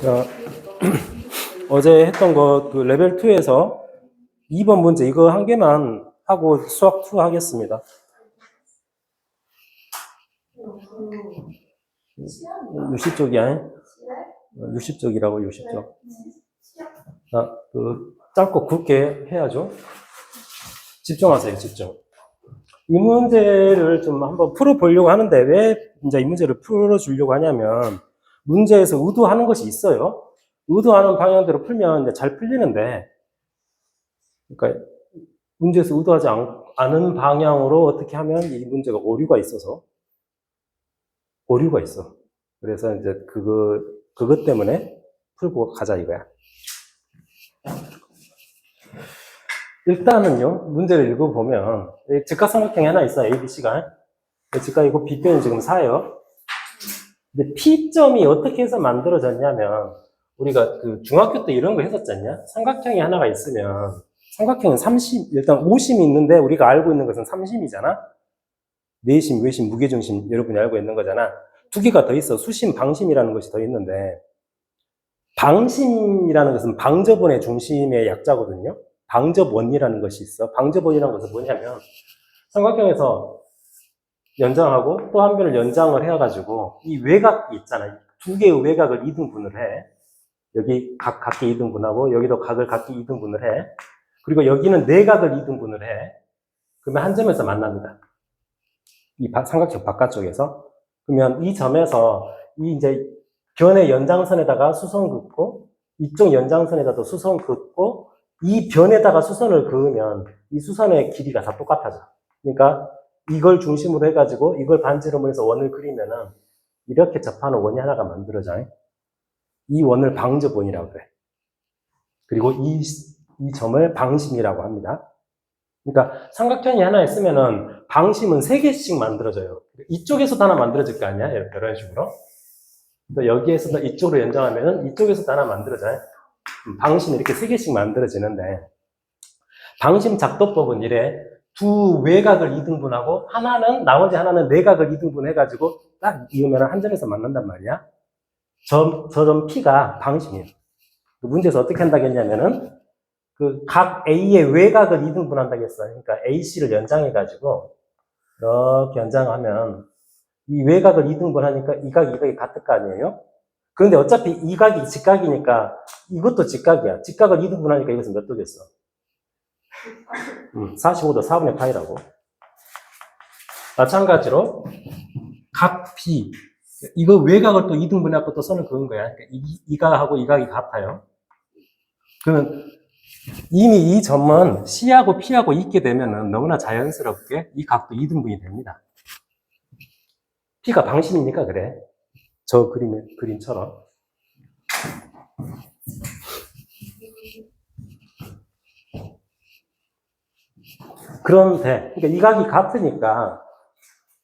자, 어제 했던 거 그 레벨 2에서 2번 문제 이거 한 개만 하고 수학 2 하겠습니다. 60쪽이야. 60쪽이라고 60쪽. 자, 짧고 굵게 해야죠. 집중하세요, 집중. 이 문제를 좀 한번 풀어보려고 하는데 왜 이제 이 문제를 풀어주려고 하냐면 문제에서 의도하는 것이 있어요. 의도하는 방향대로 풀면 이제 잘 풀리는데, 그러니까 문제에서 의도하지 않은 방향으로 어떻게 하면 이 문제가 오류가 있어서 오류가 있어. 그래서 이제 그것 때문에 풀고 가자 이거야. 일단은요, 문제를 읽어보면 직각삼각형이 하나 있어, ABC가. 직각이고 B표는 지금 4예요. 근데 P점이 어떻게 해서 만들어졌냐면 우리가 그 중학교 때 이런 거 했었잖냐? 삼각형이 하나가 있으면 삼각형은 30, 일단 50이 있는데 우리가 알고 있는 것은 3심이잖아? 내심, 외심, 무게중심 여러분이 알고 있는 거잖아. 두 개가 더 있어. 수심, 방심이라는 것이 더 있는데 방심이라는 것은 방접원의 중심의 약자거든요. 방접원이라는 것이 있어. 방접원이라는 것은 뭐냐면 삼각형에서 연장하고 또 한 변을 연장을 해가지고 이 외곽이 있잖아요. 두 개의 외곽을 2등분을 해. 여기 각기 2등분하고 여기도 각을 각기 2등분을 해. 그리고 여기는 네 각을 2등분을 해. 그러면 한 점에서 만납니다. 이 삼각형 바깥쪽에서. 그러면 이 점에서 이 이제 변의 연장선에다가 수선 긋고 이쪽 연장선에다도 수선 긋고 이 변에다가 수선을 그으면 이 수선의 길이가 다 똑같아져. 그러니까 이걸 중심으로 해가지고 이걸 반지름으로 해서 원을 그리면은 이렇게 접하는 원이 하나가 만들어져요. 이 원을 방접원이라고 그래. 그리고 이 점을 방심이라고 합니다. 그러니까 삼각형이 하나 있으면은 방심은 3개씩 만들어져요. 이쪽에서도 하나 만들어질 거 아니야? 이런 식으로. 또 여기에서도 이쪽으로 연장하면은 이쪽에서도 하나 만들어져요. 방심이 이렇게 3개씩 만들어지는데 방심 작도법은 이래. 두 외곽을 2등분하고 나머지 하나는 내각을 2등분 해가지고 딱 이으면 한 점에서 만난단 말이야. 저 점 P가 방심이에요. 문제에서 어떻게 한다겠냐면은 그 각 A의 외곽을 2등분 한다겠어요. 그러니까 AC를 연장해가지고 이렇게 연장하면 이 외곽을 2등분 하니까 이 각이 같을 거 아니에요? 그런데 어차피 이 각이 직각이니까 이것도 직각이야. 직각을 2등분 하니까 이것은 몇 도겠어? 45도 4분의 파이라고. 마찬가지로 각 B 이거 외곽을 또 2등분해갖고 또 선을 그은 거야. 그러니까 이 각하고 이 각이 같아요. 그러면 이미 이 점은 C하고 P하고 있게 되면은 너무나 자연스럽게 이 각도 2등분이 됩니다. P가 방심이니까 그래. 저 그림처럼. 그런데, 그러니까 이 각이 같으니까,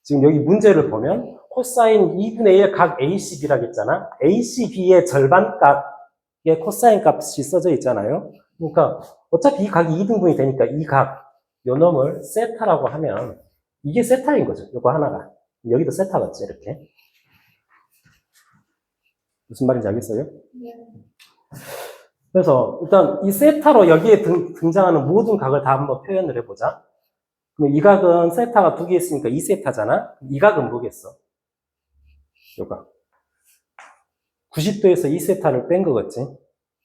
지금 여기 문제를 보면, 코사인 2분의 1 각 ACB라고 했잖아? ACB의 절반값의 코사인 값이 써져 있잖아요? 그러니까, 어차피 이 각이 2등분이 되니까 이 각, 요 놈을 세타라고 하면, 이게 세타인 거죠. 요거 하나가. 여기도 세타 같지, 이렇게. 무슨 말인지 알겠어요? 네. 그래서 일단 이 세타로 여기에 등장하는 모든 각을 다 한번 표현을 해보자. 그럼 이 각은 세타가 2개 있으니까 2세타잖아? 이 각은 뭐겠어? 요각. 90도에서 2세타를 뺀 거겠지?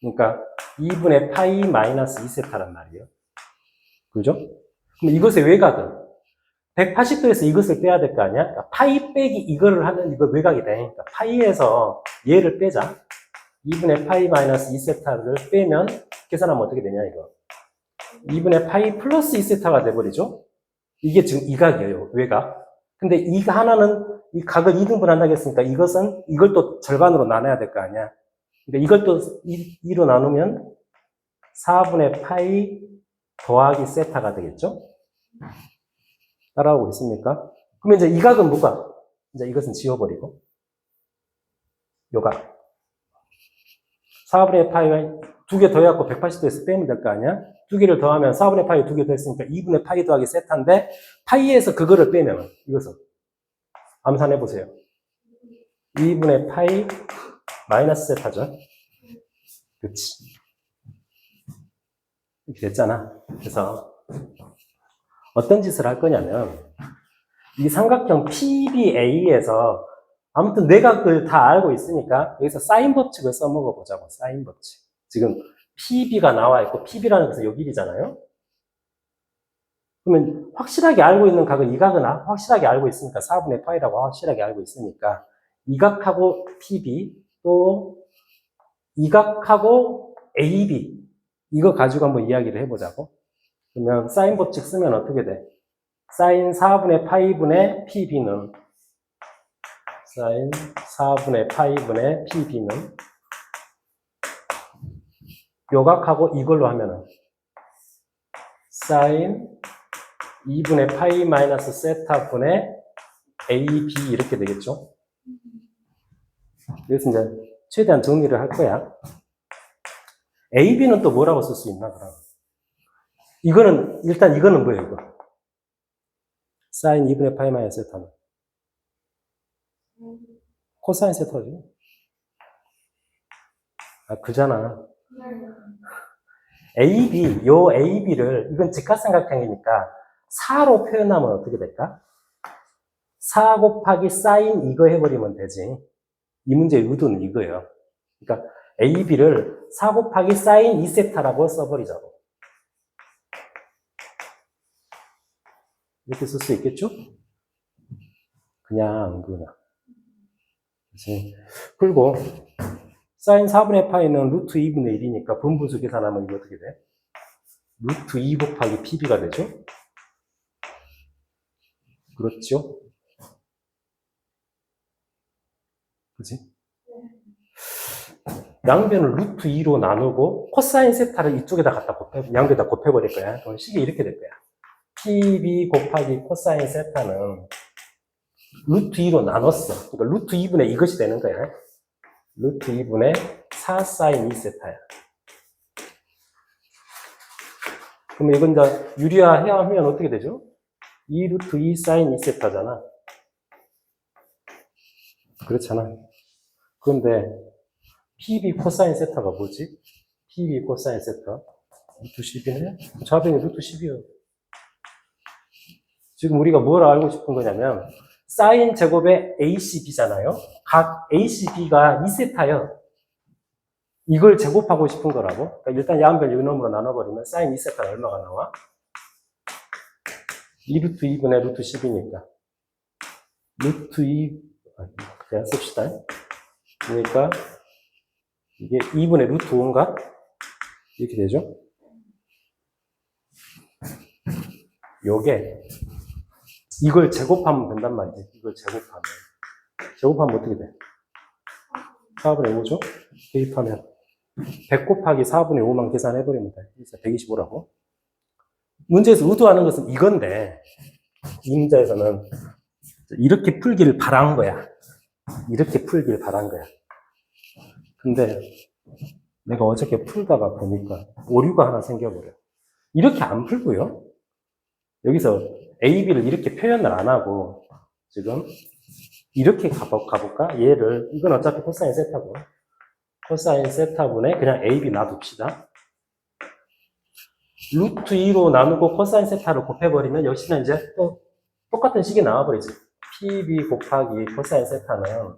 그러니까 2분의 파이 마이너스 2세타란 말이에요. 그죠? 그럼 이것의 외곽은 180도에서 이것을 빼야 될 거 아니야? 그러니까 파이 빼기 이거를 하면 이거 외곽이 돼. 그러니까 파이에서 얘를 빼자. 2분의 파이 마이너스 2세타를 빼면 계산하면 어떻게 되냐 이거. 2분의 파이 플러스 2세타가 돼버리죠. 이게 지금 이 각이에요. 외곽. 근데 이 하나는 이 각을 2등분 한다고 했으니까 이걸 또 절반으로 나눠야 될 거 아니야. 그러니까 이걸 또 2로 나누면 4분의 파이 더하기 세타가 되겠죠. 따라오고 있습니까? 그러면 이제 이 각은 뭐가? 이제 이것은 지워버리고 요 각. 4분의 파이 2개 더해갖고 180도에서 빼면 될 거 아니야? 2개를 더하면 4분의 파이 2개 더했으니까 2분의 파이 더하기 세타인데 파이에서 그거를 빼면 이것은 암산해보세요. 2분의 파이 마이너스 세타죠. 그치. 이렇게 됐잖아. 그래서 어떤 짓을 할 거냐면 이 삼각형 PBA에서 아무튼 내각을 다 알고 있으니까 여기서 사인 법칙을 써먹어 보자고. 사인 법칙. 지금 PB가 나와 있고 PB라는 것은 요 길이잖아요. 그러면 확실하게 알고 있는 각은 이 각은 확실하게 알고 있으니까 4분의 파이라고 확실하게 알고 있으니까 이 각하고 PB 또 이 각하고 AB 이거 가지고 한번 이야기를 해보자고. 그러면 사인 법칙 쓰면 어떻게 돼? 사인 4분의 파이분의 PB는 사인 4분의 파이분의 PB는 요 각하고 이걸로 하면은 사인 2분의 파이 마이너스 세타분의 AB 이렇게 되겠죠? 그래서 이제 최대한 정리를 할 거야. AB는 또 뭐라고 쓸 수 있나, 그럼? 이거는, 일단 이거는 뭐예요, 이거? 사인 2분의 파이 마이너스 세타는? 코사인 세타지? 아, 그잖아. AB, 요 AB를, 이건 직각삼각형이니까 4로 표현하면 어떻게 될까? 4 곱하기 사인 이거 해버리면 되지. 이 문제의 의도는 이거예요. 그러니까 AB를 4 곱하기 사인 2세타라고 써버리자고. 이렇게 쓸 수 있겠죠? 그냥. 그치? 그리고 사인 4분의 파이는 루트 2분의 1이니까 분분수 계산하면 이거 어떻게 돼? 루트 2 곱하기 PB가 되죠? 그렇죠? 그치? 양변을 루트 2로 나누고 코사인 세타를 이쪽에다 갖다 양변에다 곱해버릴 거야. 그럼 식이 이렇게 될 거야. PB 곱하기 코사인 세타는 루트 2로 나눴어. 그러니까 루트 2분의 이것이 되는 거야. 루트 2분의 4 사인 2세타야. 그러면 이건 이제 유리화 하면 어떻게 되죠? 2 루트 2 사인 2세타잖아. 그렇잖아. 그런데 PB 코사인 세타가 뭐지? PB 코사인 세타 루트 10이네? 좌변이 루트 10이요. 지금 우리가 뭘 알고 싶은 거냐면 사인 제곱의 ACB잖아요. 각 ACB가 2세타요. 이걸 제곱하고 싶은 거라고. 그러니까 일단 양변 유놈으로 나눠버리면 사인 2세타가 얼마가 나와? 2 루트 2분의 루트 10이니까 루트 2 그냥 씁시다. 그러니까 이게 2분의 루트 5인가? 이렇게 되죠? 요게 이걸 제곱하면 된단 말이지. 이걸 제곱하면 어떻게 돼? 4분의 5죠? 대입하면 100 곱하기 4분의 5만 계산해버리면 돼. 125라고. 문제에서 의도하는 것은 이건데 이 문제에서는 이렇게 풀기를 바란 거야. 이렇게 풀기를 바란 거야. 근데 내가 어저께 풀다가 보니까 오류가 하나 생겨버려. 이렇게 안 풀고요. 여기서 AB를 이렇게 표현을 안 하고 지금 이렇게 가볼까? 얘를 이건 어차피 코사인 세타고 코사인 세타분의 그냥 AB 놔둡시다. 루트 2로 나누고 코사인 세타를 곱해버리면 역시나 이제 또 똑같은 식이 나와버리지. PB 곱하기 코사인 세타는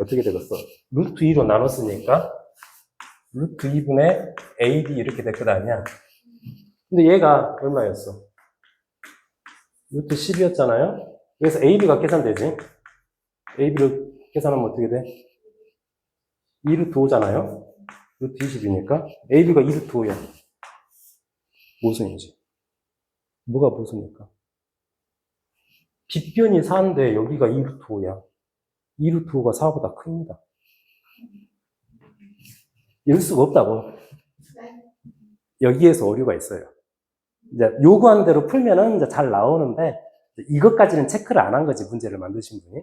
어떻게 되겠어? 루트 2로 나눴으니까 루트 2분의 AB 이렇게 될 거 아니야. 근데 얘가 얼마였어? 루트 10이었잖아요? 그래서 AB가 계산되지? AB를 계산하면 어떻게 돼? 2루트 5잖아요? 루트 20이니까 AB가 2루트 5야. 모순이지. 뭐가 모순일까? 빗변이 4인데 여기가 2루트 5야. 2루트 5가 4보다 큽니다. 이럴 수가 없다고. 여기에서 오류가 있어요. 이제 요구한 대로 풀면은 이제 잘 나오는데 이것까지는 체크를 안 한 거지, 문제를 만드신 분이.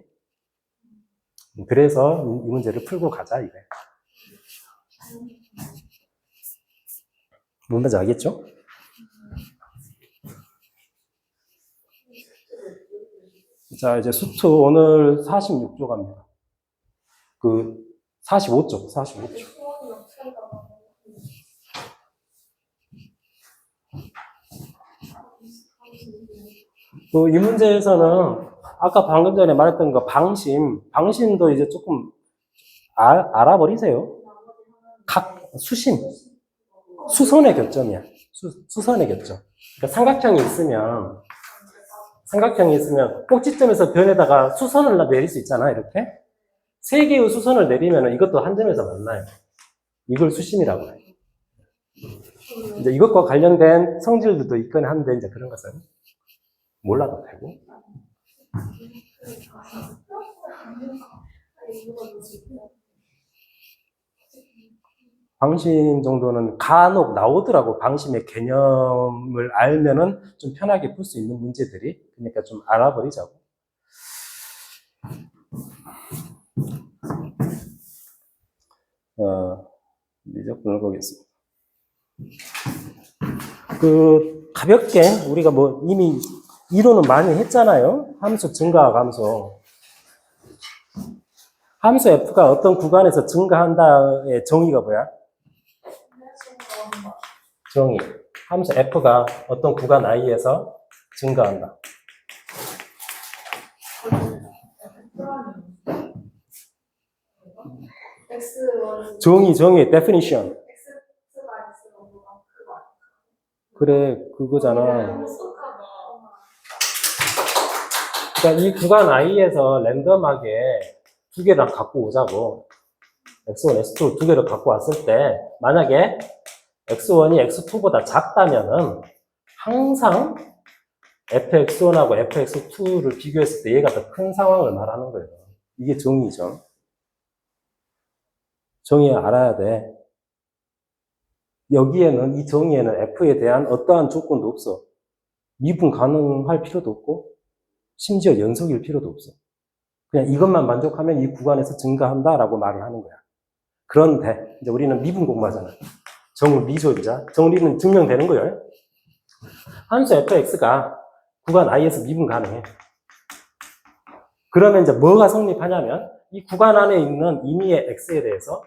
그래서 이 문제를 풀고 가자, 이래. 뭔지 알겠죠? 자, 이제 수트 오늘 46조 갑니다. 45쪽. 이 문제에서는 아까 방금 전에 말했던 거 방심도 이제 조금 알아버리세요. 수심, 수선의 교점이야. 수선의 교점. 그러니까 삼각형이 있으면 꼭지점에서 변에다가 수선을 내릴 수 있잖아, 이렇게. 세 개의 수선을 내리면 이것도 한 점에서 만나요. 이걸 수심이라고 해요. 이제 이것과 관련된 성질들도 있긴 한데, 이제 그런 것은 몰라도 되고. 방심 정도는 간혹 나오더라고. 방심의 개념을 알면은 좀 편하게 풀 수 있는 문제들이. 그러니까 좀 알아버리자고. 미적분을 보겠습니다. 가볍게 우리가 뭐 이미 이론은 많이 했잖아요. 함수 증가와 감소. 함수 f가 어떤 구간에서 증가한다의 정의가 뭐야? 정의. 함수 f가 어떤 구간 i에서 증가한다. 정의, definition. 그래, 그거잖아. 그러니까 이 구간 i에서 랜덤하게 두 개를 갖고 오자고. x1, x2 두 개를 갖고 왔을 때 만약에 x1이 x2보다 작다면은 항상 fx1하고 fx2를 비교했을 때 얘가 더 큰 상황을 말하는 거예요. 이게 정의죠. 정의 알아야 돼. 여기에는, 이 정의에는 f에 대한 어떠한 조건도 없어. 미분 가능할 필요도 없고 심지어 연속일 필요도 없어. 그냥 이것만 만족하면 이 구간에서 증가한다라고 말을 하는 거야. 그런데 이제 우리는 미분 공부하잖아. 정미조이자 정리는 증명되는 거예요. 함수 fx가 구간 i에서 미분 가능해. 그러면 이제 뭐가 성립하냐면 이 구간 안에 있는 임의의 x에 대해서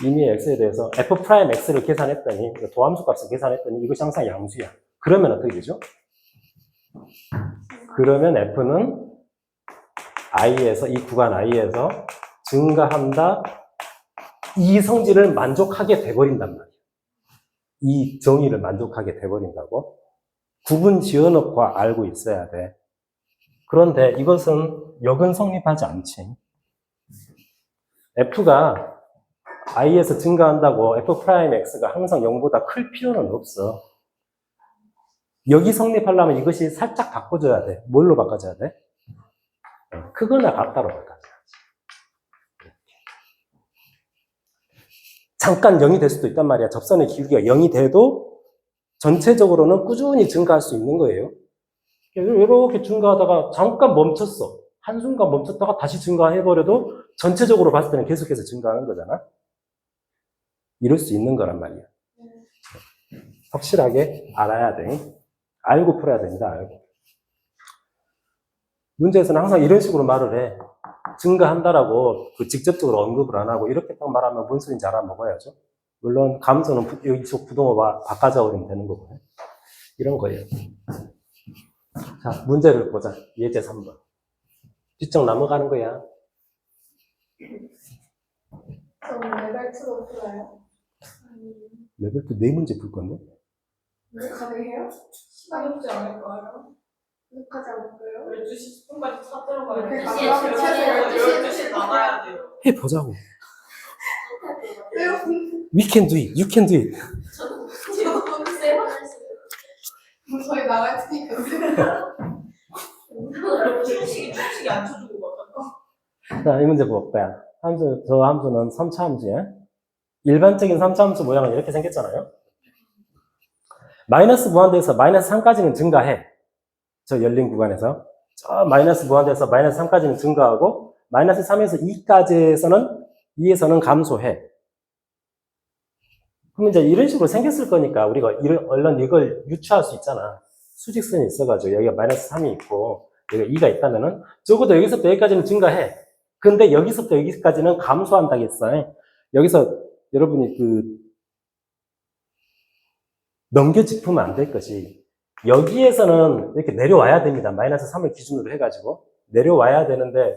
f'x를 계산했더니 도함수 값을 계산했더니 이것이 항상 양수야. 그러면 어떻게 되죠? 그러면 f는 i에서 이 구간 i에서 증가한다. 이 성질을 만족하게 돼버린단 말이야. 이 정의를 만족하게 돼버린다고. 구분 지어놓고 알고 있어야 돼. 그런데 이것은 역은 성립하지 않지. f가 i에서 증가한다고 f'x가 항상 0보다 클 필요는 없어. 여기 성립하려면 이것이 살짝 바꿔줘야 돼. 뭘로 바꿔줘야 돼? 크거나 같다로 바꿔줘야지. 잠깐 0이 될 수도 있단 말이야. 접선의 기울기가 0이 돼도 전체적으로는 꾸준히 증가할 수 있는 거예요. 이렇게 증가하다가 잠깐 멈췄어. 한순간 멈췄다가 다시 증가해버려도 전체적으로 봤을 때는 계속해서 증가하는 거잖아. 이럴 수 있는 거란 말이야. 확실하게 알아야 돼. 알고 풀어야 된다. 알고. 문제에서는 항상 이런 식으로 말을 해. 증가한다라고 직접적으로 언급을 안 하고 이렇게 딱 말하면 뭔 소리인지 알아먹어야죠. 물론 감소는 여기서 부동어가 바꿔져 버리면 되는 거고요. 이런 거예요. 자, 문제를 보자. 예제 3번. 뒤쪽 넘어가는 거야. 그럼 레벨 2로 풀어요? 레벨 2 네 문제 풀 건데? 네, 가능해요? 시간이 없지 않을까요? 하지 않을까요? 12시 10분까지 차 들어가야 돼. 12시에 12시에 나가야 돼요. 해보자고. 왜요? We can do it. You can do it. 저희 나갈 테니까. 출식이 안 쳐주고 막. 자, 이 문제 볼까요? 저 함수는 3차 함수야. 일반적인 3차 함수 모양은 이렇게 생겼잖아요. 마이너스 무한대에서 마이너스 3까지는 증가해. 저 열린 구간에서. 저 마이너스 무한대에서 마이너스 3까지는 증가하고, 마이너스 3에서 2에서는 감소해. 그럼 이제 이런 식으로 생겼을 거니까 우리가 얼른 이걸 유추할 수 있잖아. 수직선이 있어가지고 여기가 마이너스 3이 있고, 여기가 2가 있다면은 적어도 여기서부터 여기까지는 증가해. 근데 여기서부터 여기까지는 감소한다겠어. 여기서 여러분이 넘겨 짚으면 안 될 것이, 여기에서는 이렇게 내려와야 됩니다. 마이너스 3을 기준으로 해가지고 내려와야 되는데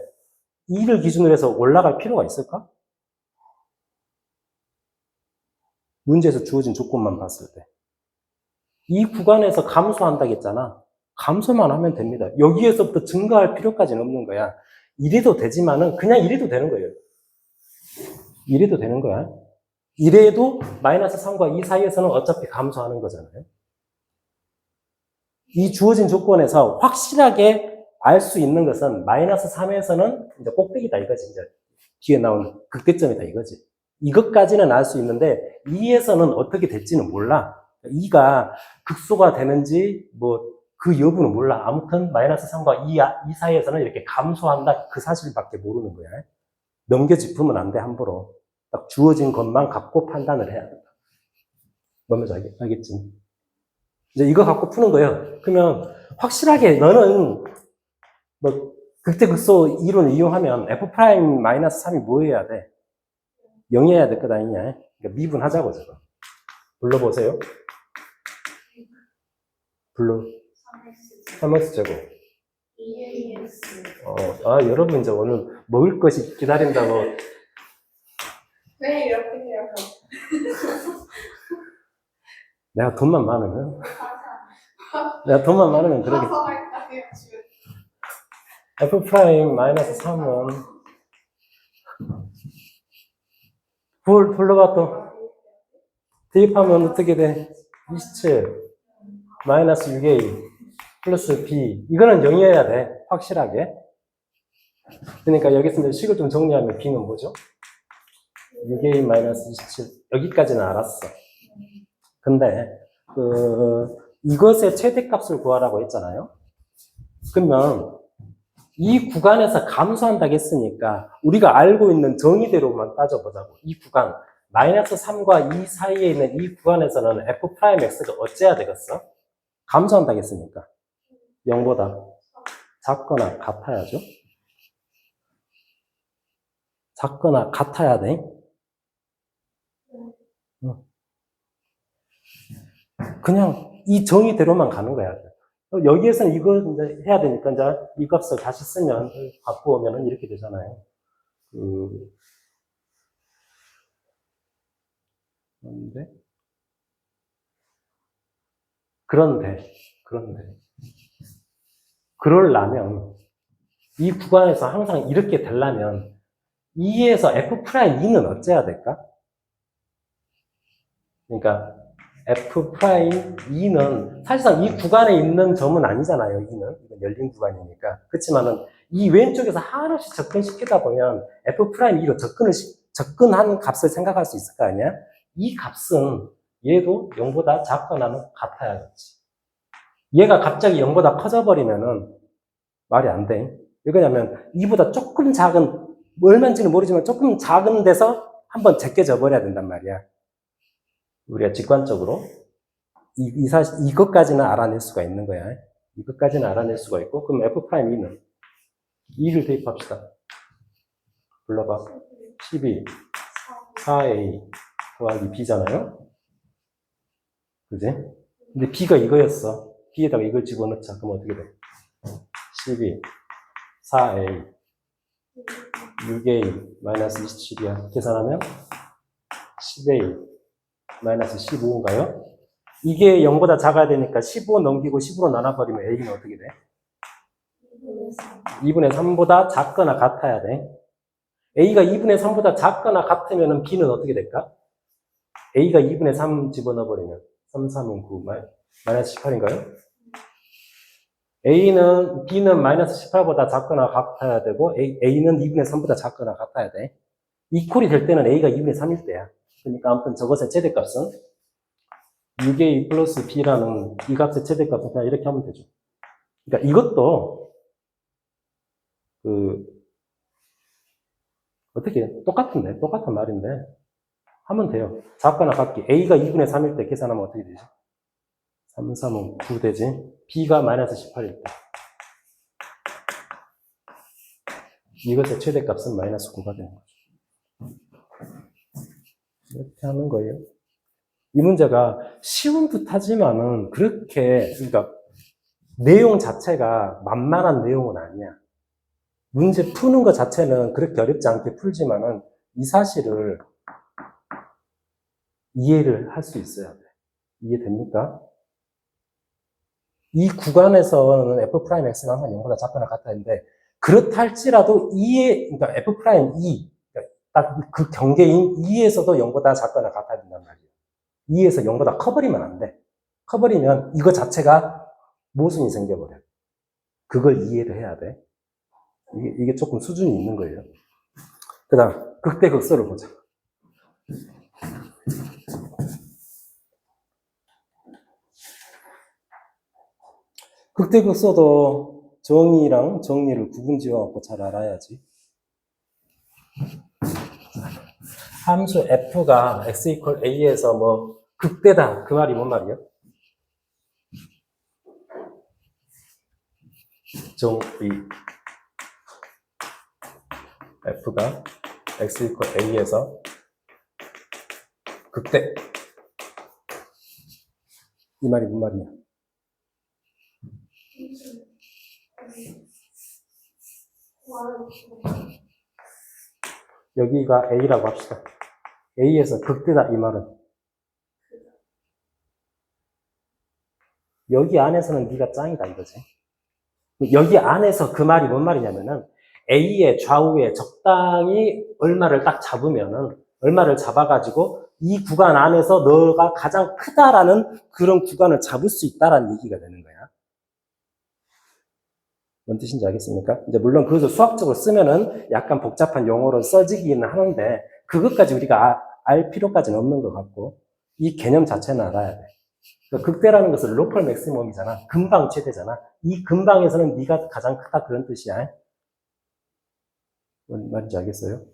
2를 기준으로 해서 올라갈 필요가 있을까? 문제에서 주어진 조건만 봤을 때. 이 구간에서 감소한다겠잖아. 감소만 하면 됩니다. 여기에서부터 증가할 필요까지는 없는 거야. 이래도 되지만은 그냥 이래도 되는 거예요. 이래도 되는 거야. 이래도 마이너스 3과 2 사이에서는 어차피 감소하는 거잖아요. 이 주어진 조건에서 확실하게 알 수 있는 것은 마이너스 3에서는 이제 꼭대기다 이거지. 이제 뒤에 나오는 극대점이다 이거지. 이것까지는 알 수 있는데 2에서는 어떻게 될지는 몰라. 2가 극소가 되는지 뭐 그 여부는 몰라. 아무튼 마이너스 3과 2 사이에서는 이렇게 감소한다 그 사실밖에 모르는 거야. 넘겨짚으면 안 돼 함부로. 딱 주어진 것만 갖고 판단을 해야 된다. 뭔지 알겠지? 이제 이거 갖고 푸는 거예요. 그러면 확실하게 너는 뭐 극대극소 이론을 이용하면 f'-3이 뭐 해야 돼? 0이어야 될 것 아니냐? 그러니까 미분하자고 저거. 불러보세요. 불러. 3x 제곱. 여러분 이제 오늘 먹을 것이 기다린다고. 왜 이렇게 해요? 내가 돈만 많으면 그러게. 화성할까요? f'-3은 불러봐 또. 대입하면 어떻게 돼? 27 마이너스 6a 플러스 b. 이거는 0이어야 돼. 확실하게. 그러니까 여기서 이제 식을 좀 정리하면 b는 뭐죠? 6a 마이너스 27. 여기까지는 알았어. 근데 이것의 최대값을 구하라고 했잖아요. 그러면 이 구간에서 감소한다고 했으니까 우리가 알고 있는 정의대로만 따져보자고. 이 구간 마이너스 3과 2 사이에 있는 이 구간에서는 f'x가 어째야 되겠어? 감소한다고 했으니까 0보다 작거나 같아야죠. 작거나 같아야 돼. 그냥 이 정의대로만 가는 거야. 여기에서는 이거 이제 해야 되니까 이제 이 값을 다시 쓰면 바꾸면 이렇게 되잖아요. 그런데 그러려면 이 구간에서 항상 이렇게 되려면 2에서 f'2는 어째야 될까? 그러니까 f'2는 사실상 이 구간에 있는 점은 아니잖아요. 2는 이건 열린 구간이니까. 그렇지만은 이 왼쪽에서 한없이 접근시키다 보면 f'2로 접근한 값을 생각할 수 있을 거 아니야? 이 값은 얘도 0보다 작거나는 같아야겠지. 얘가 갑자기 0보다 커져버리면은 말이 안 돼. 왜냐면 2보다 조금 작은, 얼마인지는 모르지만 조금 작은 데서 한번 제껴져 버려야 된단 말이야. 우리가 직관적으로 이것까지는 알아낼 수가 있는 거야. 이것까지는 알아낼 수가 있고, 그럼 f'2는 2를 대입합시다. 불러봐. 12, 4a 더하기 b잖아요. 그지? 근데 b가 이거였어. b에다가 이걸 집어넣자. 그럼 어떻게 돼? 12, 4a, 6a, 마이너스 27이야. 계산하면 10a, 마이너스 15인가요? 이게 0보다 작아야 되니까 15 넘기고 10으로 나눠버리면 a는 어떻게 돼? 2분의 3보다 작거나 같아야 돼. a가 2분의 3보다 작거나 같으면 b는 어떻게 될까? a가 2분의 3 집어넣어버리면 3, 3은 9, 마이너스 18인가요? b는 마이너스 18보다 작거나 같아야 되고 a는 2분의 3보다 작거나 같아야 돼. 이퀄이 될 때는 a가 2분의 3일 때야. 그러니까 아무튼 저것의 최대값은 6a 플러스 b라는 이 값의 최대값은 그냥 이렇게 하면 되죠. 그러니까 이것도 어떻게 똑같은 말인데 하면 돼요. 작거나 같기. a가 2분의 3일 때 계산하면 어떻게 되지? 3, 3은 9 되지. b가 마이너스 18일 때 이것의 최대값은 마이너스 9가 되는 거죠. 이렇게 하는 거예요. 이 문제가 쉬운 듯 하지만은 그렇게, 그러니까 내용 자체가 만만한 내용은 아니야. 문제 푸는 것 자체는 그렇게 어렵지 않게 풀지만은 이 사실을 이해를 할 수 있어야 돼. 이해됩니까? 이 구간에서는 F'X가 항상 0보다 작거나 같다는데, 그렇다 할지라도 그러니까 F'E, 딱 그 경계인 E에서도 0보다 작거나 같아야 된단 말이에요. E에서 0보다 커버리면 안 돼. 커버리면 이거 자체가 모순이 생겨버려. 그걸 이해를 해야 돼. 이게 조금 수준이 있는 거예요. 그 다음, 극대극소를 보자. 극대극소도 정의랑 정리를 구분 지어갖고 잘 알아야지. 함수 f가 x equal a에서 뭐 극대다. 그 말이 뭔 말이야? 정의 f가 x equal a에서 극대. 이 말이 뭔 말이냐? 여기가 a라고 합시다. a에서 극대다 이 말은 여기 안에서는 네가 짱이다 이거지. 여기 안에서 그 말이 뭔 말이냐면은 a의 좌우에 적당히 얼마를 딱 잡으면은 얼마를 잡아가지고 이 구간 안에서 너가 가장 크다라는 그런 구간을 잡을 수 있다라는 얘기가 되는 거야. 뭔 뜻인지 알겠습니까? 이제 물론 그것을 수학적으로 쓰면은 약간 복잡한 용어로 써지기는 하는데 그것까지 우리가 알 필요까지는 없는 것 같고 이 개념 자체는 알아야 돼. 그러니까 극대라는 것은 로컬 맥시멈이잖아. 근방 최대잖아. 이 근방에서는 네가 가장 크다 그런 뜻이야. 뭔 말인지 알겠어요?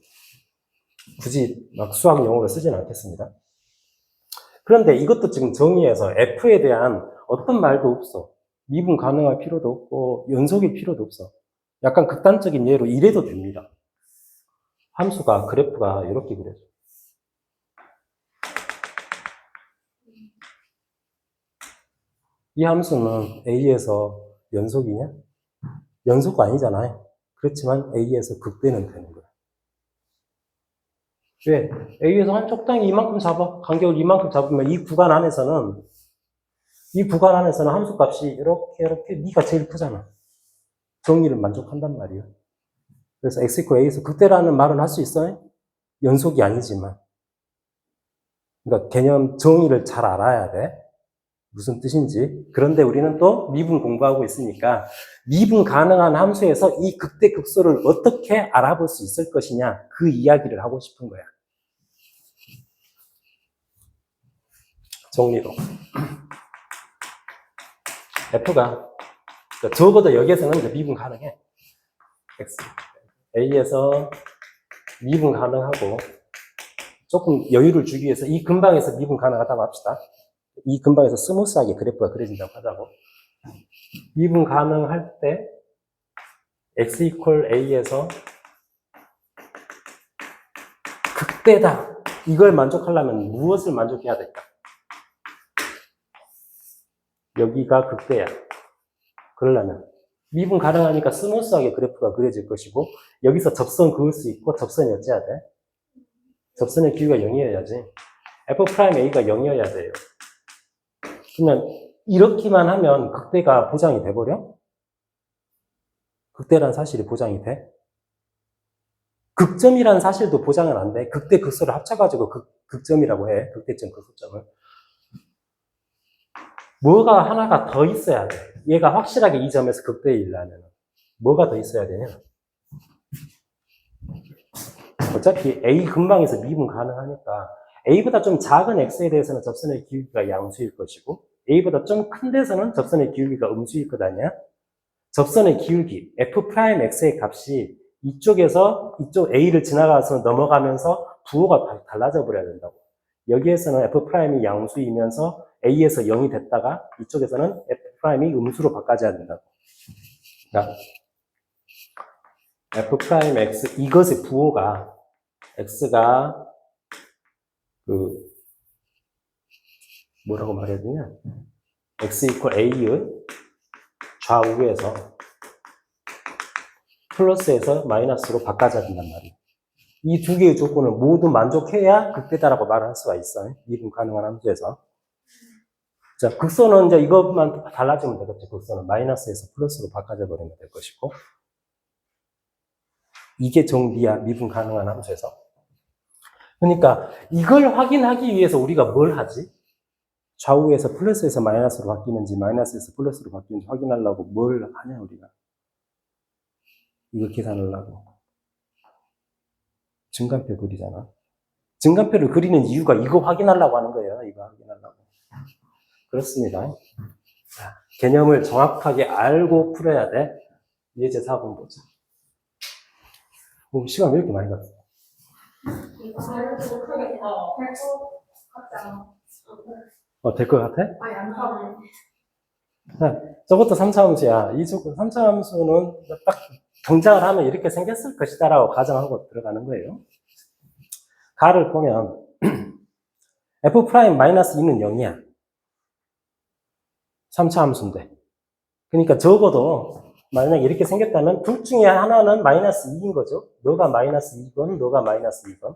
굳이 막 수학 용어로 쓰지는 않겠습니다. 그런데 이것도 지금 정의해서 F에 대한 어떤 말도 없어. 미분 가능할 필요도 없고 연속일 필요도 없어. 약간 극단적인 예로 이래도 됩니다. 함수가 그래프가 이렇게 그려져. 이 함수는 A에서 연속이냐? 연속 아니잖아요. 그렇지만 A에서 극대는 되는 거야. 왜? A에서 한 적당히 이만큼 잡아. 간격을 이만큼 잡으면 이 구간 안에서는 함수값이 이렇게 네가 제일 크잖아. 정의를 만족한단 말이에요. 그래서 x equal a에서 극대라는 말은 할 수 있어요? 연속이 아니지만. 그러니까 개념 정의를 잘 알아야 돼. 무슨 뜻인지. 그런데 우리는 또 미분 공부하고 있으니까 미분 가능한 함수에서 이 극대 극소를 어떻게 알아볼 수 있을 것이냐 그 이야기를 하고 싶은 거야. 정리로. F가 그러니까 적어도 여기에서는 이제 미분 가능해. X. A에서 미분 가능하고 조금 여유를 주기 위해서 이 근방에서 미분 가능하다고 합시다. 이 근방에서 스무스하게 그래프가 그려진다고 하자고. 미분 가능할 때 x equal a에서 극대다. 이걸 만족하려면 무엇을 만족해야 될까? 여기가 극대야. 그러려면 미분 가능하니까 스무스하게 그래프가 그려질 것이고 여기서 접선 그을 수 있고 접선이 어찌해야 돼? 접선의 기울기가 0이어야지. f'a가 0이어야 돼요. 그러면 이렇게만 하면 극대가 보장이 돼버려? 극대란 사실이 보장이 돼? 극점이라는 사실도 보장은 안 돼. 극대 극소를 합쳐가지고 극점이라고 해. 극대점 극소점을. 뭐가 하나가 더 있어야 돼. 얘가 확실하게 이 점에서 극대이려면 뭐가 더 있어야 되냐? 어차피 A 근방에서 미분 가능하니까 A보다 좀 작은 X에 대해서는 접선의 기울기가 양수일 것이고 A보다 좀 큰 데서는 접선의 기울기가 음수일 것 아니야? 접선의 기울기 F'X의 값이 이쪽에서 이쪽 A를 지나가서 넘어가면서 부호가 달라져 버려야 된다고. 여기에서는 F'이 양수이면서 A에서 0이 됐다가 이쪽에서는 F'이 음수로 바꿔줘야 된다고. 그러니까 F'X 이것의 부호가 X가 뭐라고 말해야 되냐? x 이퀄 a의 좌우에서 플러스에서 마이너스로 바꿔줘야 된단 말이에요. 이 두 개의 조건을 모두 만족해야 극대다라고 말을 할 수가 있어요. 미분 가능한 함수에서. 자, 극선은 이제 이것만 달라지면 되겠죠. 극선은 마이너스에서 플러스로 바꿔져 버리면 될 것이고. 이게 정비야, 미분 가능한 함수에서. 그러니까 이걸 확인하기 위해서 우리가 뭘 하지? 좌우에서 플러스에서 마이너스로 바뀌는지 마이너스에서 플러스로 바뀌는지 확인하려고 뭘 하냐 우리가. 이거 계산하려고. 증간표 그리잖아. 증간표를 그리는 이유가 이거 확인하려고 하는 거예요. 이거 확인하려고. 그렇습니다. 자, 개념을 정확하게 알고 풀어야 돼. 예제 4번 보자. 시간 왜 이렇게 많이 갔어? 이거 알고 어. 될것 같지 않아? 될 것 같아? 아니, 안 가면. 자, 저것도 3차 함수야. 이 조건 3차 함수는 딱 등장을 하면 이렇게 생겼을 것이다 라고 가정하고 들어가는 거예요. 가를 보면 f'-2는 0이야. 3차 함수인데. 그러니까 적어도 만약에 이렇게 생겼다면 둘 중에 하나는 마이너스 2인 거죠. 너가 마이너스 2건, 너가 마이너스 2건.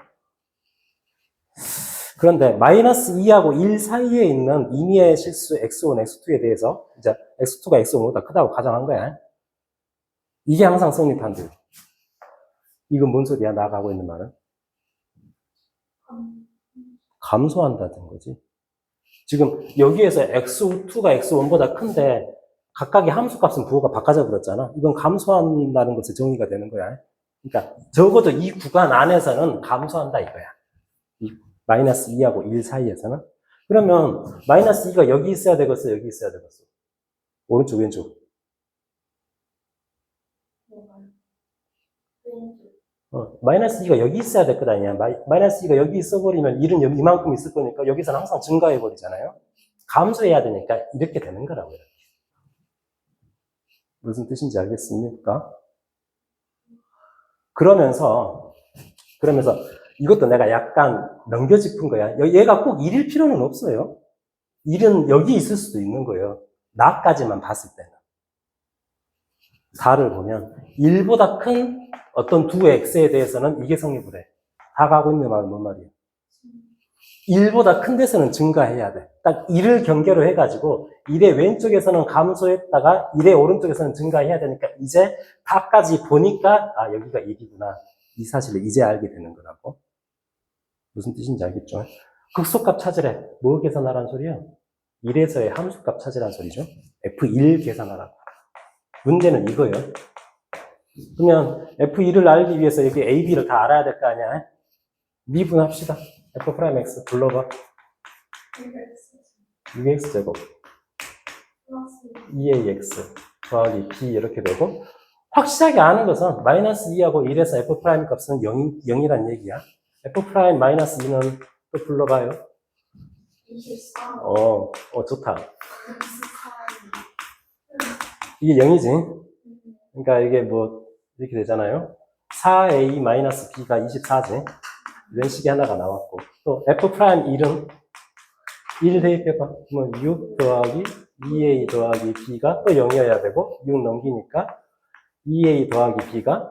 그런데 마이너스 2하고 1 사이에 있는 임의의 실수 x1, x2에 대해서 이제 x2가 x1보다 크다고 가정한 거야. 이게 항상 성립한대요. 이건 뭔 소리야? 나가 하고 있는 말은? 감소한다는 거지. 지금 여기에서 x2가 x1보다 큰데 각각의 함수값은 부호가 바꿔져 버렸잖아. 이건 감소한다는 것에 정의가 되는 거야. 그러니까 적어도 이 구간 안에서는 감소한다 이거야. 이 마이너스 2하고 1 사이에서는. 그러면 마이너스 2가 여기 있어야 되겠어, 여기 있어야 되겠어? 오른쪽, 왼쪽? 마이너스 2가 여기 있어야 될 것 아니야. 마이너스 2가 여기 있어버리면 1은 이만큼 있을 거니까 여기서는 항상 증가해버리잖아요. 감소해야 되니까 이렇게 되는 거라고요. 무슨 뜻인지 알겠습니까? 그러면서 이것도 내가 약간 넘겨짚은 거야. 얘가 꼭 1일 필요는 없어요. 1은 여기 있을 수도 있는 거예요. 나까지만 봤을 때는. 4를 보면 1보다 큰 어떤 두 x에 대해서는 이게 성립을 해. 다 가고 있는 말은 뭔 말이에요? 1보다 큰 데서는 증가해야 돼. 딱 1을 경계로 해가지고 1의 왼쪽에서는 감소했다가 1의 오른쪽에서는 증가해야 되니까 이제 다까지 보니까 아 여기가 1이구나. 이 사실을 이제 알게 되는 거라고. 무슨 뜻인지 알겠죠? 극소값 찾으래. 뭐 계산하라는 소리야? 1에서의 함수값 찾으라는 소리죠. F1 계산하라고. 문제는 이거예요. 그러면 F1을 알기 위해서 여기 A, B를 다 알아야 될 거 아니야? 미분합시다. F'X 불러봐. 6X제곱 2AX 더하기 B 이렇게 되고 확실하게 아는 것은 마이너스 2하고 1에서 F' 값은 0이란 얘기야. F' 마이너스 2는 또 불러봐요. 24. 좋다. 이게 0이지. 그러니까 이게 뭐 이렇게 되잖아요. 4A 마이너스 B가 24지. 이런 식의 하나가 나왔고 또 F'1은 1 대입해봐. 그러면 6 더하기 2A 더하기 B가 또 0이어야 되고 6 넘기니까 2A 더하기 B가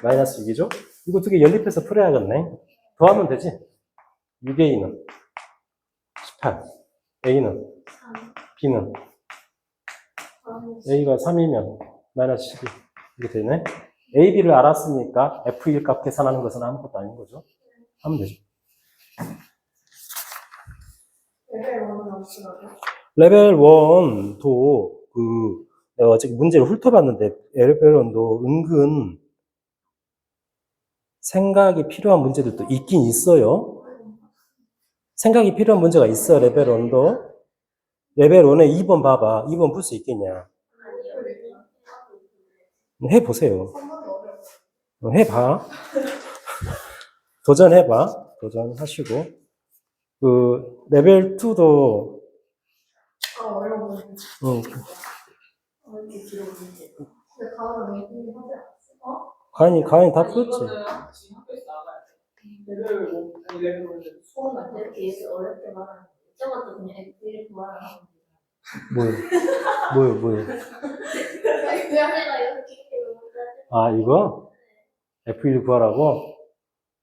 마이너스 6이죠. 이거 두 개 연립해서 풀어야겠네. 더하면 되지. 6A는 18, A는 3. B는 A가 3이면 마이너스 12 이렇게 되네. A, B를 알았으니까 F1 값 계산하는 것은 아무것도 아닌 거죠. 하면 되죠. 레벨 1은 없으라고요? 레벨 1도 내가 어제 문제를 훑어봤는데 레벨 1도 은근 생각이 필요한 문제들도 있긴 있어요. 생각이 필요한 문제가 있어. 레벨 1도. 레벨 1에 2번 봐봐. 2번 풀 수 있겠냐? 해보세요. 3번이 어려워. 해봐. 도전해봐. 도전하시고. 레벨 2도, 어려워. 이렇게 길어 보이지? 근데 다음은 얘기 하지 않았어? 가인이 다 풀었지. 이거는 지금 학교에서 나가야 돼. 레벨 5, 아니 레벨 5는 수업 나가. 이렇게 어렵게 말하는 저것도 그냥 F를 구하라고. 뭐요? 그냥 내가 이렇게 아, 이거? F1 구하라고?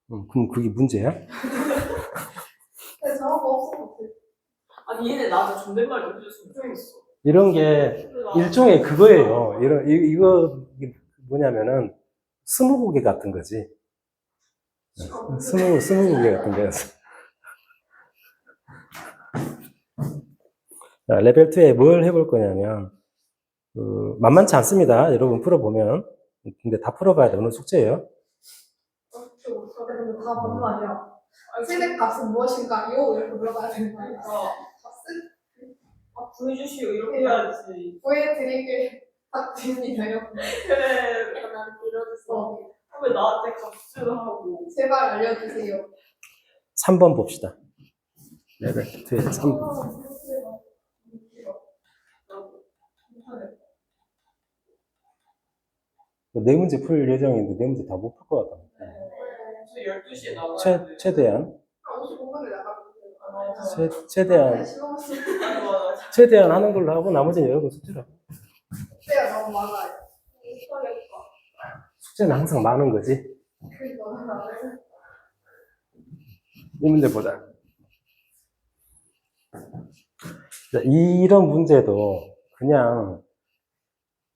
그럼 그게 문제야? 그래서 저런 거 없으면 어떡해. 아니 얘네 나한테 존댓말 넘겨줬으면 좋겠어. 이런 게 일종의 그거예요. 이게 뭐냐면은, 스무고개 같은 거지. 스무고개 같은 거였어. 자, 레벨 2에 뭘 해볼 거냐면, 만만치 않습니다. 여러분 풀어보면. 근데 다 풀어봐야 돼. 오늘 숙제예요. 그러면 다 맞는 말이야. 세대값은 무엇인가요? 이렇게 물어봐야 되는 거 아니야? 값은 구해주시오 이렇게 해야지. 보여드리길 부탁드립니다요. 그래. 나는 빌어주세요. 왜 나한테 값을 하고. 제발 알려주세요. 3번 봅시다. 레벨 2에 3번. 네 문제 풀 예정인데 네 문제 다 못 풀 것 같다. 저 12시에 나가야 최대한 55분에 나가면 최대한 돼. 최대한 하는 걸로 하고 나머지는 여러분 숙제로. 숙제가 너무 많아요. 숙제는 항상 많은 거지. 이 문제 보자. 자, 이런 문제도 그냥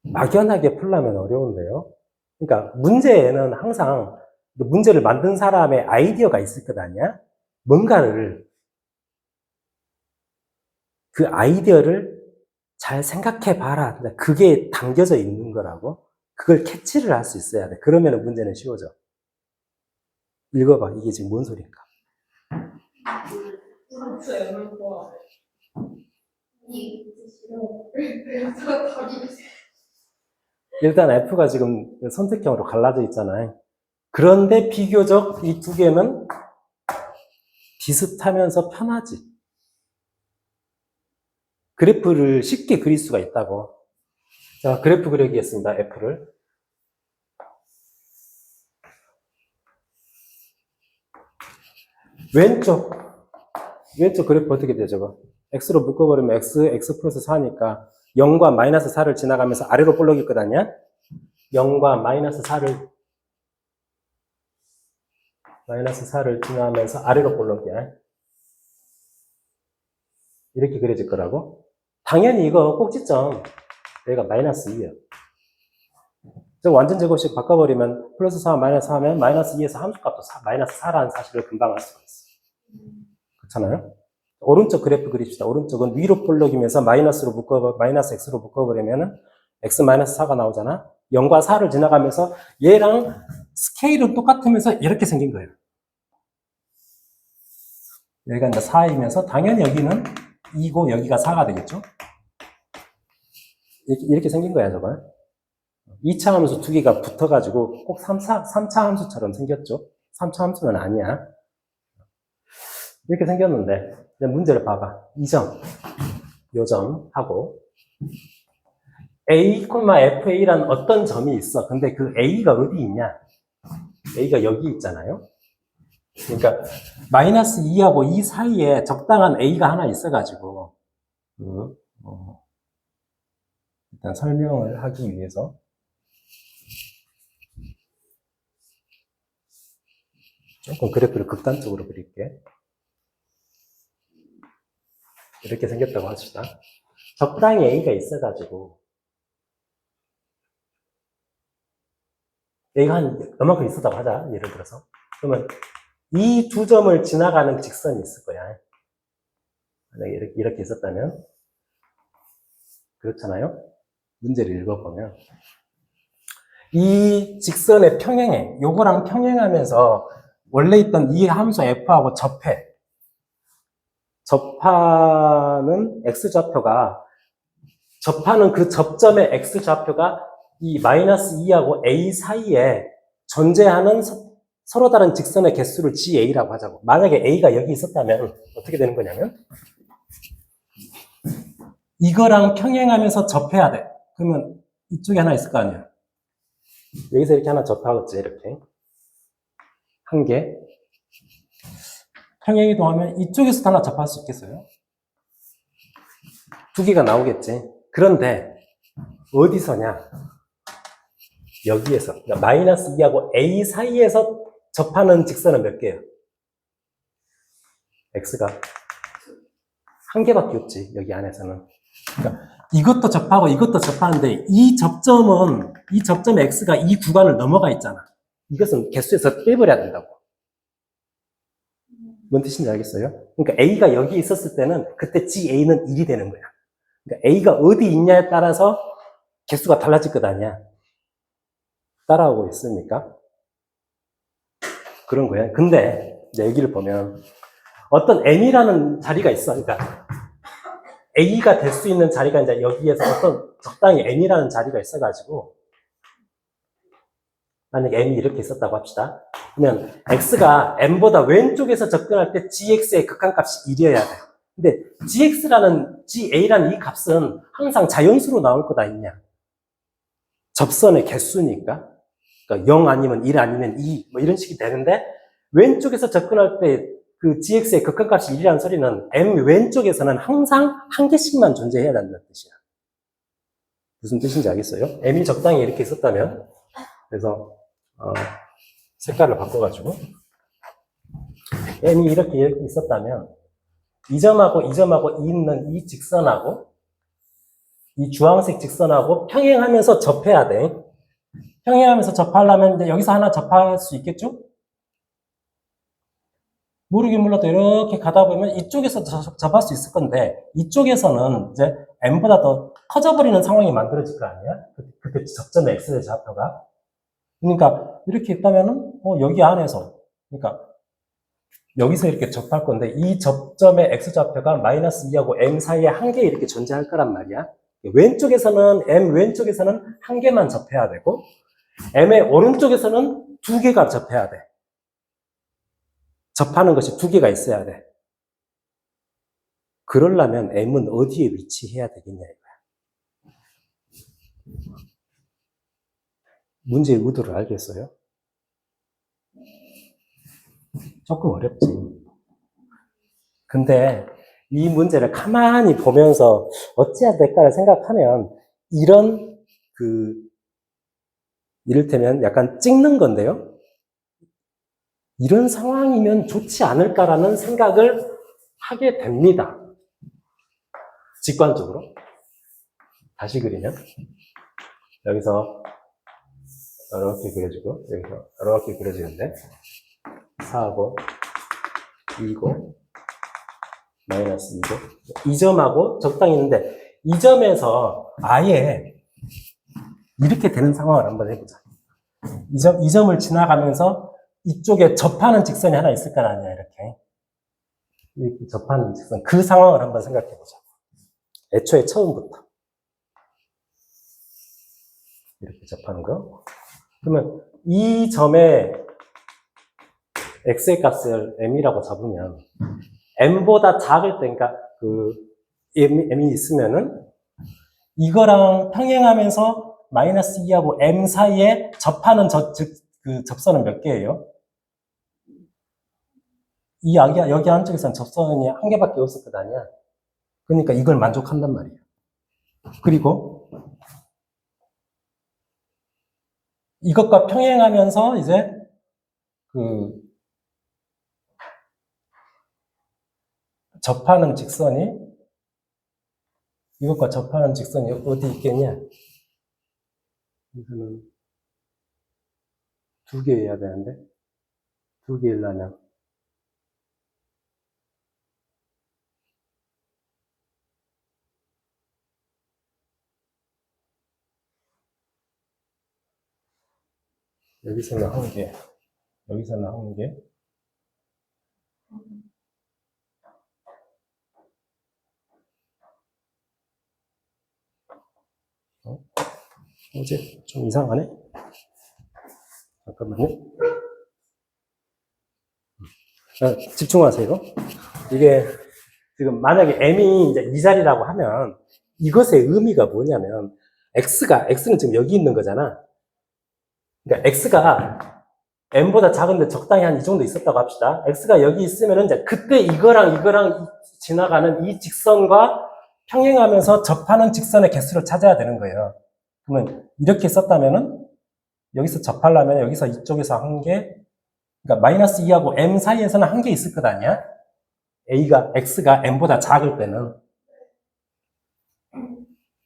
막연하게 풀려면 어려운데요. 그러니까 문제에는 항상 문제를 만든 사람의 아이디어가 있을 것 아니야? 뭔가를 그 아이디어를 잘 생각해 봐라. 그게 담겨져 있는 거라고. 그걸 캐치를 할 수 있어야 돼. 그러면 문제는 쉬워져. 읽어봐. 이게 지금 뭔 소리인가? 일단 F가 지금 선택형으로 갈라져 있잖아요. 그런데 비교적 이 두 개는 비슷하면서 편하지. 그래프를 쉽게 그릴 수가 있다고. 자, 그래프 그리겠습니다. F를. 왼쪽 그래프 어떻게 되죠? 저거? X로 묶어버리면 X 플러스 4니까 0과 마이너스 4를 지나가면서 아래로 볼록일 것 아니야? 0과 마이너스 4를 지나가면서 아래로 볼록이야. 이렇게 그려질 거라고? 당연히 이거 꼭지점 여기가 마이너스 2야. 저 완전 제곱식 바꿔버리면 플러스 4, 마이너스 4 하면 마이너스 2에서 함수값도 마이너스 4라는 사실을 금방 알 수가 있어. 그렇잖아요? 오른쪽 그래프 그립시다. 오른쪽은 위로 볼록이면서 마이너스 x로 묶어버리면 x 마이너스 4가 나오잖아. 0과 4를 지나가면서 얘랑 스케일은 똑같으면서 이렇게 생긴 거예요. 여기가 이제 4이면서 당연히 여기는 2고 여기가 4가 되겠죠? 이렇게 생긴 거야, 저거. 2차 함수 두 개가 붙어가지고 꼭 3차 함수처럼 생겼죠? 3차 함수는 아니야. 이렇게 생겼는데, 이제 문제를 봐봐. 이 점, 요 점 하고, A, FA란 어떤 점이 있어. 근데 그 A가 어디 있냐? A가 여기 있잖아요? 그러니까, 마이너스 2하고 2 사이에 적당한 A가 하나 있어가지고, 일단 설명을 하기 위해서, 조금 그래프를 극단적으로 그릴게. 이렇게 생겼다고 합시다. 적당히 A가 있어가지고, A가 한 요만큼 있었다고 하자, 예를 들어서. 그러면 이 두 점을 지나가는 직선이 있을 거야. 만약에 이렇게 있었다면. 그렇잖아요? 문제를 읽어보면. 이 직선의 평행해. 요거랑 평행하면서 원래 있던 이 함수 f하고 접해. 접하는 x좌표가, 접하는 그 접점의 x좌표가 이 마이너스 2하고 a 사이에 존재하는 서로 다른 직선의 개수를 GA라고 하자고. 만약에 A가 여기 있었다면 어떻게 되는 거냐면 이거랑 평행하면서 접해야 돼. 그러면 이쪽에 하나 있을 거 아니야. 여기서 이렇게 하나 접하겠지. 이렇게 한 개. 평행이동하면 이쪽에서도 하나 접할 수 있겠어요? 두 개가 나오겠지. 그런데 어디서냐? 여기에서. 그러니까 마이너스 2하고 a 사이에서 접하는 직선은 몇 개예요? x가 한 개밖에 없지, 여기 안에서는. 그러니까 이것도 접하고 이것도 접하는데 이 접점에 x가 이 구간을 넘어가 있잖아. 이것은 개수에서 빼버려야 된다고. 뭔 뜻인지 알겠어요? 그러니까 a가 여기 있었을 때는 그때 ga는 1이 되는 거야. 그러니까 a가 어디 있냐에 따라서 개수가 달라질 것 아니야. 따라오고 있습니까? 그런 거야. 근데 이제 여기를 보면 어떤 m이라는 자리가 있어. 그러니까 a가 될 수 있는 자리가 이제 여기에서 어떤 적당히 m이라는 자리가 있어가지고, 만약에 m이 이렇게 있었다고 합시다. 그러면 x가 m보다 왼쪽에서 접근할 때 gx의 극한값이 1이어야 돼. 근데 ga라는 이 값은 항상 자연수로 나올 것 아니냐. 접선의 개수니까. 그러니까 0 아니면 1 아니면 2 뭐 이런 식이 되는데, 왼쪽에서 접근할 때 그 gx의 극한값이 1이라는 소리는 m 왼쪽에서는 항상 한 개씩만 존재해야 된다는 뜻이야. 무슨 뜻인지 알겠어요? m이 적당히 이렇게 있었다면, 그래서 색깔을 바꿔가지고 m이 이렇게 있었다면 이 점하고 이 점하고 있는 이 직선하고 이 주황색 직선하고 평행하면서 접해야 돼. 평행하면서 접하려면 이제 여기서 하나 접할 수 있겠죠? 모르긴 몰라도 이렇게 가다 보면 이쪽에서 접할 수 있을 건데, 이쪽에서는 이제 m보다 더 커져버리는 상황이 만들어질 거 아니야? 그때 접점의 x의 좌표가. 그러니까 이렇게 있다면은 여기 안에서, 그러니까 여기서 이렇게 접할 건데 이 접점의 x좌표가 마이너스 2하고 m 사이에 한 개 이렇게 존재할 거란 말이야. m 왼쪽에서는 한 개만 접해야 되고, m의 오른쪽에서는 두 개가 접해야 돼. 접하는 것이 두 개가 있어야 돼. 그러려면 m은 어디에 위치해야 되겠냐 이거야. 문제의 의도를 알겠어요? 조금 어렵지. 근데 이 문제를 가만히 보면서 어찌해야 될까를 생각하면 이런 이를테면 약간 찍는 건데요. 이런 상황이면 좋지 않을까라는 생각을 하게 됩니다. 직관적으로. 다시 그리면 여기서 이렇게 그려지고 여기서 이렇게 그려지는데 4하고 2고 마이너스 2고 이 점하고 적당히 있는데 이 점에서 아예 이렇게 되는 상황을 한번 해보자. 이 점을 지나가면서 이쪽에 접하는 직선이 하나 있을 거 아니야, 이렇게 접하는 직선. 그 상황을 한번 생각해 보자. 애초에 처음부터 이렇게 접하는 거. 그러면 이 점에 x의 값을 m이라고 잡으면 m보다 작을 때, 그러니까 m이 있으면은 이거랑 평행하면서 마이너스 2하고 m 사이에 접하는 접선은 몇 개예요? 여기 안쪽에서는 접선이 한 개밖에 없을 것 아니야. 그러니까 이걸 만족한단 말이에요. 그리고 이것과 평행하면서 이제 접하는 직선이 이것과 접하는 직선이 어디 있겠냐? 이거는 두 개여야 되는데 두 개일라면 여기서는 한 개, 여기서는 한 개. 어제 좀 이상하네? 잠깐만요. 집중하세요. 이게 지금 만약에 m이 이제 이 자리라고 하면 이것의 의미가 뭐냐면 x는 지금 여기 있는 거잖아. 그러니까 x가 m보다 작은데 적당히 한 이 정도 있었다고 합시다. x가 여기 있으면은 이제 그때 이거랑 지나가는 이 직선과 평행하면서 접하는 직선의 개수를 찾아야 되는 거예요. 그러면 이렇게 썼다면은 여기서 접하려면 여기서 이쪽에서 한 개, 그러니까 마이너스 2하고 m 사이에서는 한 개 있을 것 아니야? x가 m보다 작을 때는.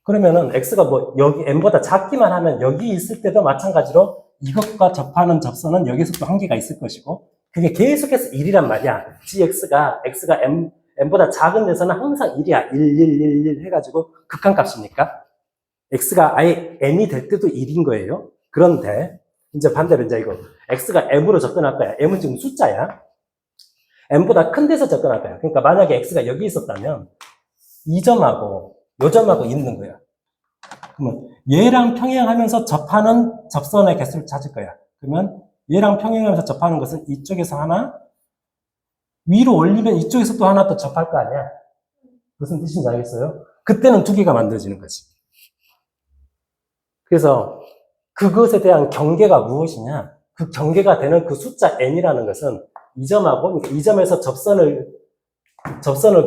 그러면은 x가 뭐 여기 m보다 작기만 하면 여기 있을 때도 마찬가지로 이것과 접하는 접선은 여기서 또 한 개가 있을 것이고, 그게 계속해서 1이란 말이야. gx가 m보다 작은 데서는 항상 1이야. 1, 1, 1, 1 해가지고 극한값이니까. x가 아예 n이 될 때도 1인 거예요. 그런데 이제 반대로 이제 이거 x가 m으로 접근할 거야. m은 지금 숫자야. m보다 큰 데서 접근할 거야. 그러니까 만약에 x가 여기 있었다면 이 점하고 요 점하고 있는 거야. 그러면 얘랑 평행하면서 접하는 접선의 개수를 찾을 거야. 그러면 얘랑 평행하면서 접하는 것은 이쪽에서 하나, 위로 올리면 이쪽에서 또 하나 또 접할 거 아니야. 무슨 뜻인지 알겠어요? 그때는 두 개가 만들어지는 거지. 그래서 그것에 대한 경계가 무엇이냐? 그 경계가 되는 그 숫자 n이라는 것은 이 점하고, 그러니까 이 점에서 접선을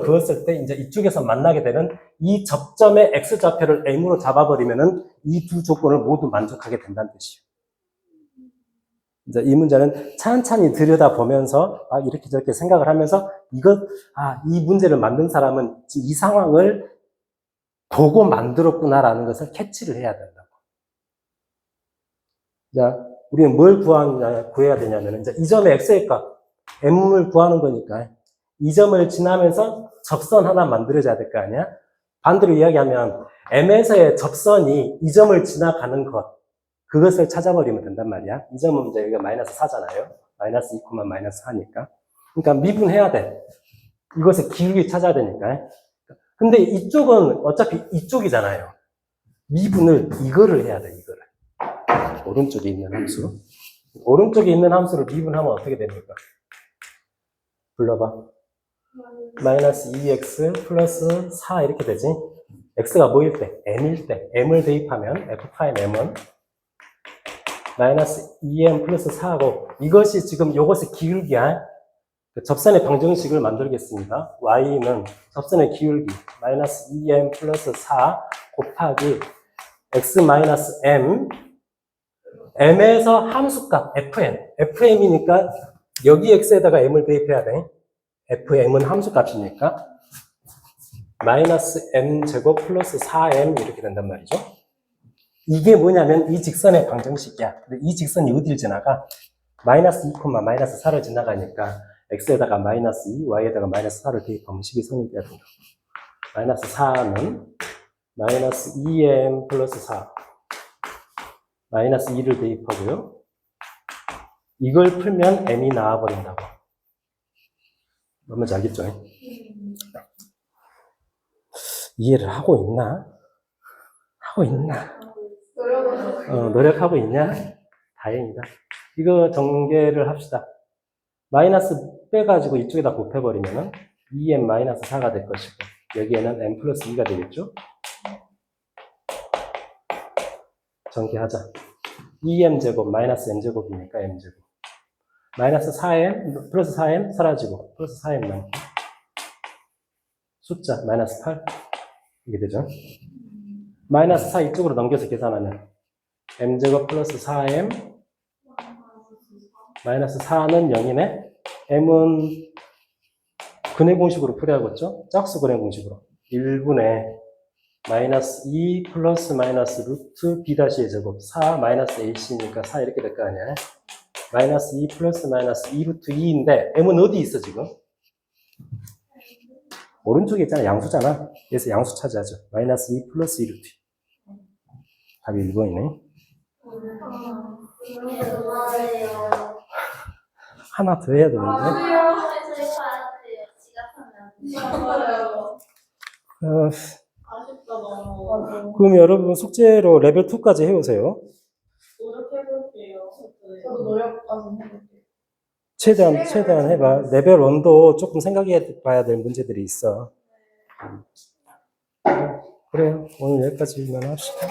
그었을 때 이제 이쪽에서 만나게 되는 이 접점의 x좌표를 m으로 잡아버리면은 이 두 조건을 모두 만족하게 된다는 뜻이에요. 이제 이 문제는 찬찬히 들여다보면서 이렇게 저렇게 생각을 하면서 이 문제를 만든 사람은 이 상황을 보고 만들었구나라는 것을 캐치를 해야 된다고. 자, 우리는 뭘 구해야 되냐면 이제 이 점의 x의 값 m을 구하는 거니까 이 점을 지나면서 접선 하나 만들어져야 될 거 아니야? 반대로 이야기하면 m에서의 접선이 이 점을 지나가는 것, 그것을 찾아버리면 된단 말이야. 이 점은 이제 여기가 마이너스 4잖아요. 마이너스 2, 마이너스 4니까. 그러니까 미분해야 돼. 이것의 기울기 찾아야 되니까. 근데 이쪽은 어차피 이쪽이잖아요. 미분을 이거를 해야 돼, 이거를. 오른쪽에 있는 함수. 오른쪽에 있는 함수를 미분하면 어떻게 됩니까? 불러봐. 마이너스 2x 플러스 4 이렇게 되지. x가 뭐일 때? m일 때. m을 대입하면 f'm은 마이너스 2m 플러스 4하고 이것이 지금 요것의 기울기야. 접선의 방정식을 만들겠습니다. y는 접선의 기울기 마이너스 2m 플러스 4 곱하기 x 마이너스 m m에서 함수값 fm이니까 여기 x에다가 m을 대입해야 돼. fm은 함수값이니까 마이너스 m제곱 플러스 4m 이렇게 된단 말이죠. 이게 뭐냐면 이 직선의 방정식이야. 근데 이 직선이 어디를 지나가? 마이너스 2, 마이너스 4를 지나가니까 x에다가 마이너스 2, y에다가 마이너스 4를 대입하면 식이 성립돼야 된다. 마이너스 4는 마이너스 2m 플러스 4 마이너스 2를 대입하고요. 이걸 풀면 m이 나와버린다고. 뭔지 알겠죠? 이해를 하고 있나? 하고 있나? 노력하고 있냐? 다행이다. 이거 전개를 합시다. 마이너스 빼가지고 이쪽에다 곱해버리면은 2m 마이너스 4가 될 것이고, 여기에는 m 플러스 2가 되겠죠? 전개하자. 2m 제곱 마이너스 m 제곱이니까 m 제곱. 마이너스 4m 플러스 4m 사라지고 플러스 4m 남고 숫자 마이너스 8 이게 되죠. 마이너스 4 이쪽으로 넘겨서 계산하면 m 제곱 플러스 4m 마이너스 4는 0이네. m은 근해 공식으로 풀어야겠죠. 짝수 근해 공식으로 1분의 마이너스 2 플러스 마이너스 루트 b-의 제곱 4 마이너스 ac니까 4 이렇게 될 거 아니야. 마이너스 2 플러스 마이너스 2 루트 2인데 m은 어디 있어 지금? 오른쪽에 있잖아. 양수잖아. 그래서 양수 차지하죠. 마이너스 2 플러스 2 루트 2. 답이 1번이네. 하나 더 해야 되는데. 아쉽다 너무. 그럼 여러분 숙제로 레벨 2까지 해오세요. 노력해볼게요. 저도 노력까지 해볼게요. 최대한 해봐. 레벨 1도 조금 생각해 봐야 될 문제들이 있어. 그래요. 오늘 여기까지만 합시다.